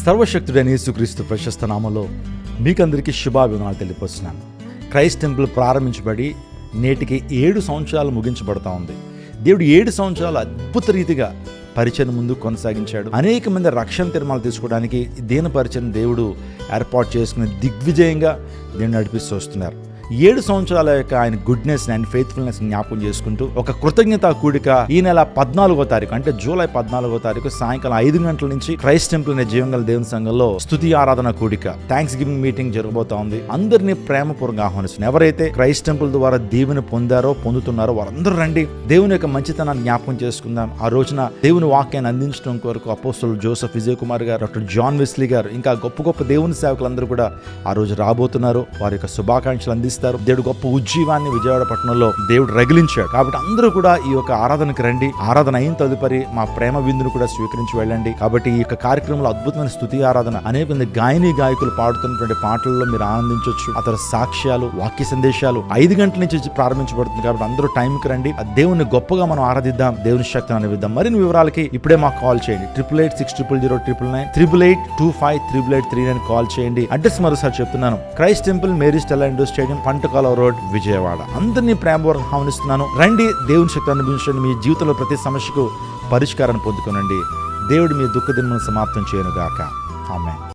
సర్వశక్తుడైన యేసుక్రీస్తు ప్రశస్త నామములో మీకందరికీ శుభాభివందనాలు తెలియపరుస్తున్నాను. క్రైస్ట్ టెంపుల్ ప్రారంభించబడి నేటికి 7 సంవత్సరాలు ముగించబడతా ఉంది. దేవుడు 7 సంవత్సరాలు అద్భుత రీతిగా పరిచయం ముందు కొనసాగించాడు. అనేక మంది రక్షణ తీర్మానాలు తీసుకోవడానికి దీన పరిచయం దేవుడు ఏర్పాటు చేసుకుని దిగ్విజయంగా దేవుడు నడిపిస్తూ వస్తున్నారు. 7 సంవత్సరాల యొక్క ఆయన గుడ్నెస్ అండ్ ఫెయిత్ఫుల్నెస్ జ్ఞాపకం చేసుకుంటూ ఒక కృతజ్ఞత కూడిక ఈ నెల 14వ తారీఖు అంటే జూలై 14వ తారీఖు సాయంకాలం 5 గంటల నుంచి క్రైస్ట్ టెంపుల్ అనే జీవంగల దేవుని సంఘంలో స్తుతి ఆరాధన కూడిక థ్యాంక్స్ గివింగ్ మీటింగ్ జరగబోతా ఉంది. అందరినీ ప్రేమపూర్వకంగా ఆహ్వానిస్తున్నారు. ఎవరైతే క్రైస్ట్ టెంపుల్ ద్వారా దేవుని పొందుతున్నారో వారందరూ రండి, దేవుని యొక్క మంచితనాన్ని జ్ఞాపకం చేసుకుందాం. ఆ రోజున దేవుని వాక్యాన్ని అందించడం కొరకు అపోస్తలులు జోసెఫ్ విజయ్ కుమార్ గారు, డాక్టర్ జాన్ వెస్లీ గారు, ఇంకా గొప్ప గొప్ప దేవుని సేవకులందరూ కూడా ఆ రోజు రాబోతున్నారు. వారి యొక్క శుభాకాంక్షలు అందిస్తారు. దేవుడు గొప్ప ఉజ్జీవాన్ని విజయవాడ పట్టణంలో దేవుడు రగిలించాడు. కాబట్టి అందరూ కూడా ఈ యొక్క ఆరాధనకు రండి. ఆరాధన అయిన తదుపరి మా ప్రేమ విందును కూడా స్వీకరించి వెళ్ళండి. కాబట్టి ఈ యొక్క కార్యక్రమంలో అద్భుతమైన స్తుతి ఆరాధన, అనేక మంది గాయకులు పాడుతున్నటువంటి పాటల్లో మీరు ఆనందించవచ్చు. అతని సాక్ష్యాలు, వాక్య సందేశాలు 5 గంటల నుంచి ప్రారంభించబడుతుంది. కాబట్టి అందరూ టైంకి రండి. ఆ దేవుని గొప్పగా మనం ఆరాధిద్దాం, దేవుని శక్తిని అనువిద్దాం. మరిన్ని వివరాలకి ఇప్పుడే మాకు కాల్ చేయండి. 8886000999 88258839 కాల్ చేయండి. అడ్రస్ మరోసారి చెప్తున్నాను, Christ temple, Mary Stella indoor stadium, Pantakala road, Vijayawada. అందరినీ ప్రేమపూర్వకంగా ఆహ్వానిస్తున్నాను. రండి, దేవుని శక్తి అనుభవించండి. మీ జీవితంలో ప్రతి సమస్యకు పరిష్కారాన్ని పొందుకోనండి. దేవుడు మీ దుఃఖ దినములను సమాప్తం చేయను గాక. ఆమేన్.